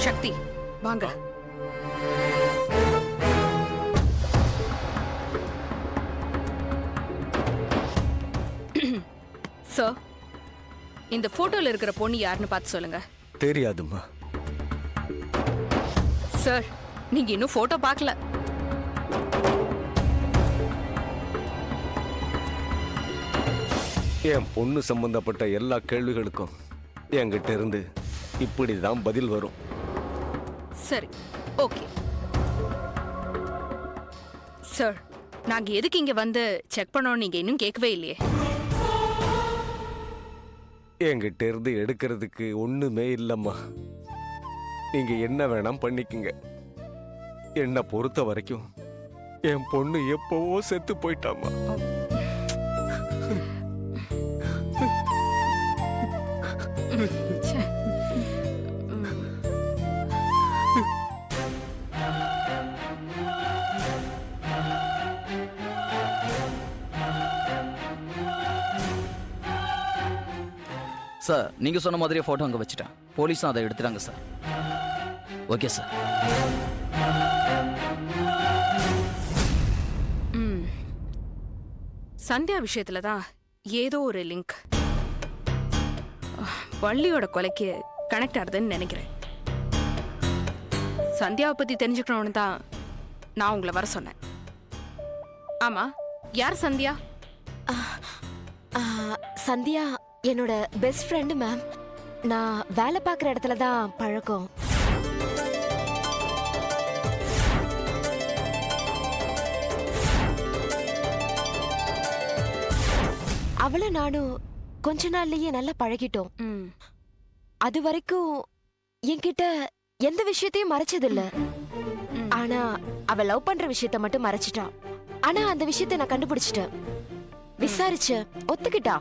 சக்தி வாங்க. சார், இந்த போட்டோல இருக்கிற பொண்ணு யாருன்னு பார்த்து சொல்லுங்க. தெரியாதும்மா. சார், நீங்க இன்னும் போட்டோ பார்க்கல. என் பொண்ணு சம்பந்தப்பட்ட எல்லா கேள்விகளுக்கும் என்கிட்ட இருந்து இப்படிதான் பதில் வரும். சரி, ஓகே சார். நாங்க எதுக்கு இங்க வந்து செக் பண்ணோம் நீங்க இன்னும் கேட்கவே இல்லையே. என்கிட்ட இருந்து எடுக்கிறதுக்கு ஒண்ணுமே இல்லம்மா. நீங்க என்ன வேணாம் பண்ணிக்கங்க. என்னை பொறுத்த வரைக்கும் என் பொண்ணு எப்பவோ செத்து போயிட்டாமா. சார், நீங்க சொன்ன மாதிரியே போட்டோ அங்க வச்சுட்டேன். போலீஸும் அதை எடுத்துட்டாங்க சார். Okay sir. சந்தியா விஷயத்துல தான் ஏதோ ஒரு லிங்க் வள்ளியோட கொலைக்கு கனெக்ட் ஆகுதுன்னு நினைக்கிறேன். சந்தியாவை பத்தி தெரிஞ்சுக்கணும்னு தான் நான் உங்களை வர சொன்னேன். ஆமா, யார் சந்தியா? சந்தியா என்னோட பெஸ்ட் ஃப்ரெண்டு மேம். நான் வேலை பார்க்குற இடத்துல தான் பழக்கம். அவளை நானும் கொஞ்ச நாள்லயே நல்லா பழகிட்டோம். அது வரைக்கும் என்கிட்ட எந்த விஷயத்தையும் மறைச்சதில்ல. ஆனா அவ லவ் பண்ற விஷயத்த மட்டும் மறைச்சிட்டான். ஆனா அந்த விஷயத்தை நான் கண்டுபிடிச்சிட்டேன். விசாரிச்ச ஒத்துக்கிட்டா.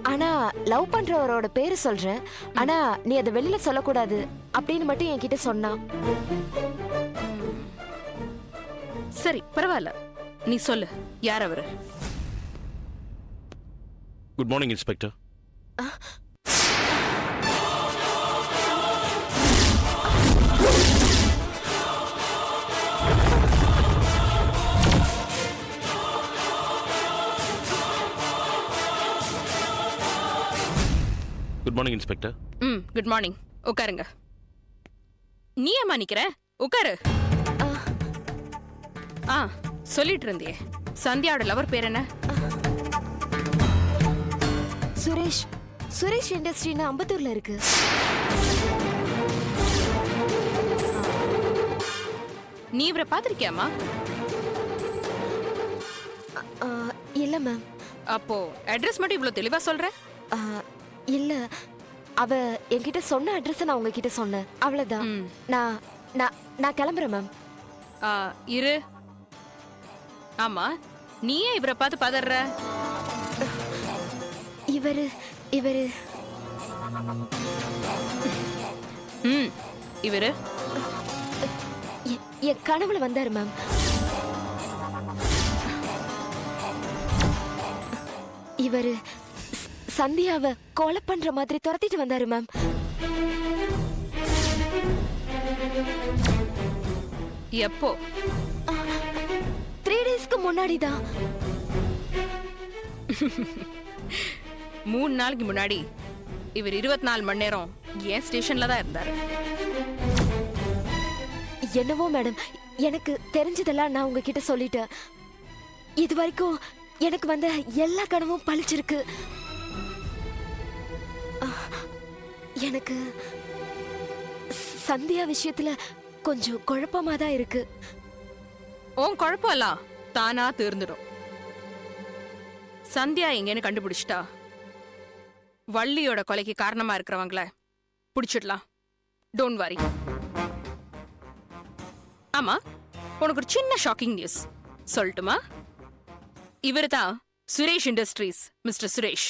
ஆனா லவ் பண்றவரோட பேரு சொல்றேன், ஆனா நீ அதை வெளியில சொல்லக்கூடாது அப்படின்னு மட்டும் என்கிட்ட சொன்னா. சரி, பரவாயில்ல, நீ சொல்லு, யார் அவரு? Good morning inspector. Good morning inspector. Good morning. உட்காருங்க. நீ ஏமா நிக்கிற? உட்காரு. சொல்லிட்டு இருந்தியே, சந்தியாவோட லவர் பேர் என்ன? சுரேஷ். சுரேஷ் இண்டஸ்ட்ரின்னு அம்பத்தூர்ல இருக்கு. நீ இவரை பாத்திருக்கியாமா? இல்ல மேம். அப்போ அட்ரஸ் மட்டும் இவ்வளவு தெளிவா சொல்ற? இல்ல, அவ என்கிட்ட சொன்ன அட்ரஸ் நான் உங்ககிட்ட சொன்னேன், அவ்வளவுதான். நான் நான் நான் கிளம்புறேன் மேம். இரு. ஆமா, நீயே இவரை பார்த்து பதற? இவரு இவரு இவரு என் கனவுல வந்தாரு மேம். இவரு சந்தியாவை கொலை பண்ற மாதிரி துரத்திட்டு வந்தாரு மேம். எப்போ? 3 டேஸ்க்கு முன்னாடிதான். 3 நாளைக்கு முன்னாடி இவர் 24 மணி நேரம் ஏன் ஸ்டேஷன்ல தான் இருந்தாரு. என்னவோ மேடம், எனக்கு தெரிஞ்சதெல்லாம் நான் உங்ககிட்ட சொல்லிட்டேன். இது வரைக்கும் எனக்கு வந்த எல்லா கனவும் பழிச்சிருக்கு. எனக்கு சந்தியா விஷயத்துல கொஞ்சம் குழப்பமா தான் இருக்கு. உன் குழப்பம்லாம் தானா தீர்ந்துடும். சந்தியா எங்கன்னு கண்டுபிடிச்சிட்டா வள்ளியோட கொலைக்கு காரணமா இருக்கிறவங்கள பிடிச்சிடலாம். Don't worry. ஆமா, உனக்கு ஒரு சின்ன ஷாக்கிங் நியூஸ் சொல்லட்டுமா? இவர் தான் Suresh industries mister Suresh.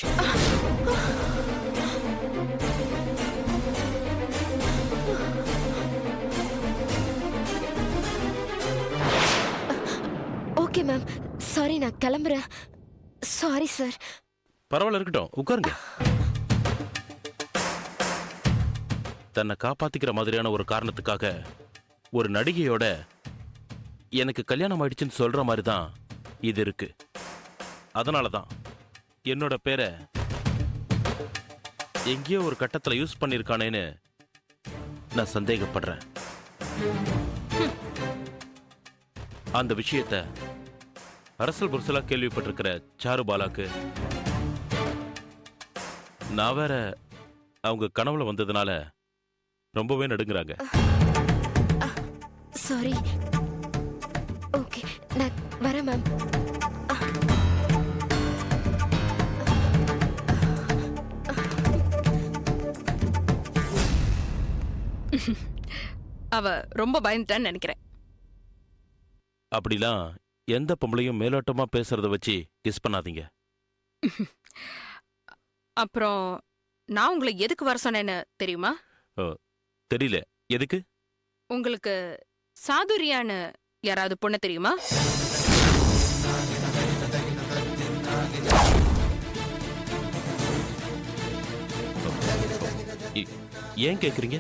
Okay ma'am, sorry, நான் கிளம்புறேன். Sorry sir. பரவாயில்ல, இருக்கட்டும், உட்காருங்க. தன்னை காப்பாத்திக்கிற மாதிரியான ஒரு காரணத்துக்காக ஒரு நடிகையோட எனக்கு கல்யாணம் ஆயிடுச்சுன்னு சொல்ற மாதிரி தான் இது இருக்கு. அதனால தான் என்னோட பேரை எங்கேயோ ஒரு கட்டத்துல யூஸ் பண்ணிருக்கானேன்னு நான் சந்தேகப்படுறேன். அந்த விஷயத்த அரசல் புரசலா கேள்விப்பட்டிருக்கிற சாருபாலாக்கு நான் வேற அவங்க கனவுல வந்ததுனால ரொம்பவே நடுங்குறாங்க. சாரி. ஓகே, நான் வரேன் மேம். அவ ரொம்ப பயந்துட்டான்னு நினைக்கிறேன். அப்படிலாம் எந்த பொம்பளையும் மேலோட்டமா பேசுறத வச்சு கிஸ் பண்ணாதீங்க. அப்புறம் நான் உங்களை எதுக்கு வர சொன்னேன்னு தெரியுமா? தெரியல, எதுக்கு? உங்களுக்கு சாதுரியான்னு யாராவது பொண்ணு தெரியுமா? ஏன் கேக்குறீங்க?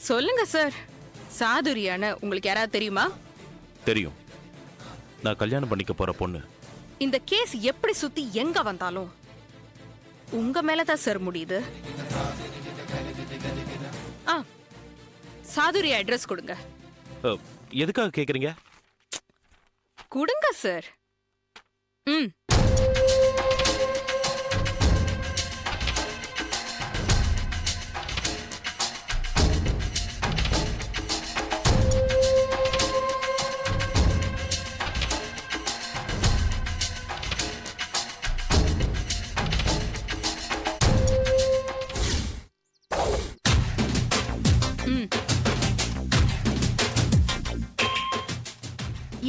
சொல்லுங்க சார், சாதுரியான்னு உங்களுக்கு யாராவது தெரியுமா? தெரியும், நான் கல்யாணம் பண்ணிக்க போற பொண்ணு. இந்த கேஸ் எப்படி சுத்தி எங்க வந்தாலும் உங்க மேலதான் சார் முடியுது. சாதுரியா அட்ரஸ் கொடுங்க. எதுக்காக கேக்குறீங்க? கொடுங்க சார். ம்.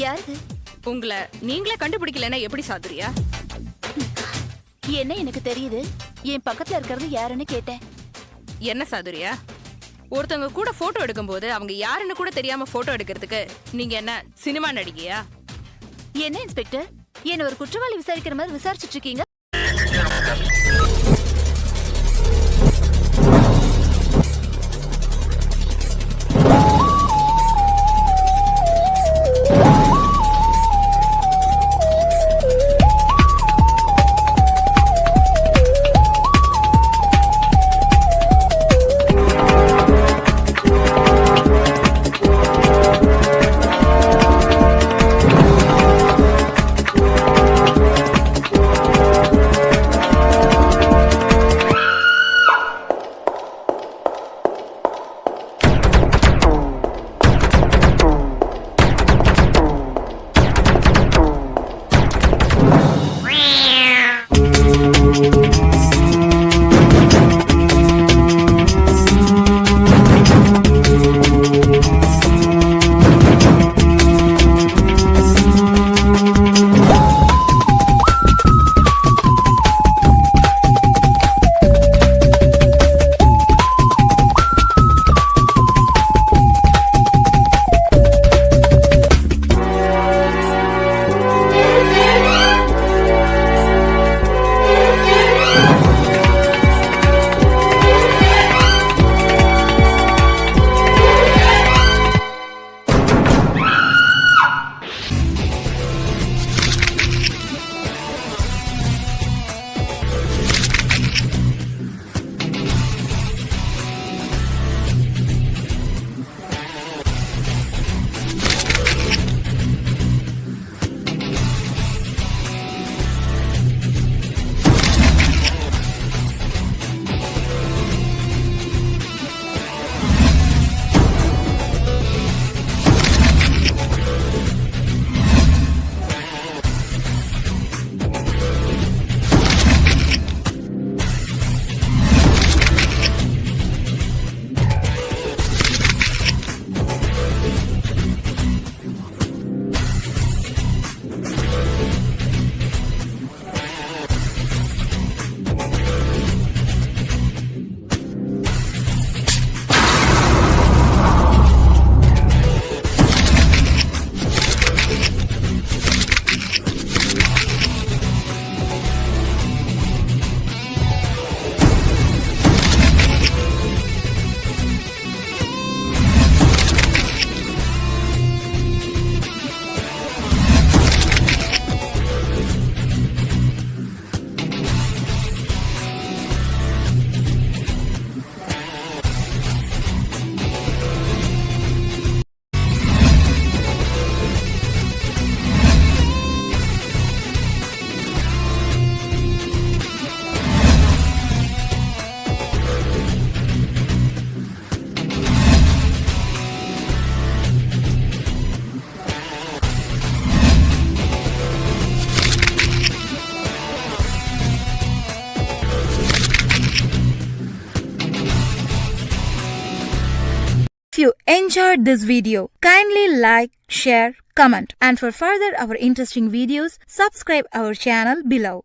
யாரு? உங்களை நீங்களே கண்டுபிடிக்கலன்னா எப்படி சாதுரியா? என்ன எனக்கு தெரியுது, என் பக்கத்துல இருக்கிறது யாருன்னு கேட்டேன். என்ன சாதுரியா, ஒருத்தவங்க கூட போட்டோ எடுக்கும்போது அவங்க யாருன்னு கூட தெரியாம போட்டோ எடுக்கிறதுக்கு நீங்க என்ன சினிமா நடிகையா? என்ன இன்ஸ்பெக்டர், என்ன ஒரு குற்றவாளி விசாரிக்கிற மாதிரி விசாரிச்சுட்டு இருக்கீங்க? enjoyed this video. Kindly like, share, comment, and for further our interesting videos, subscribe our channel below.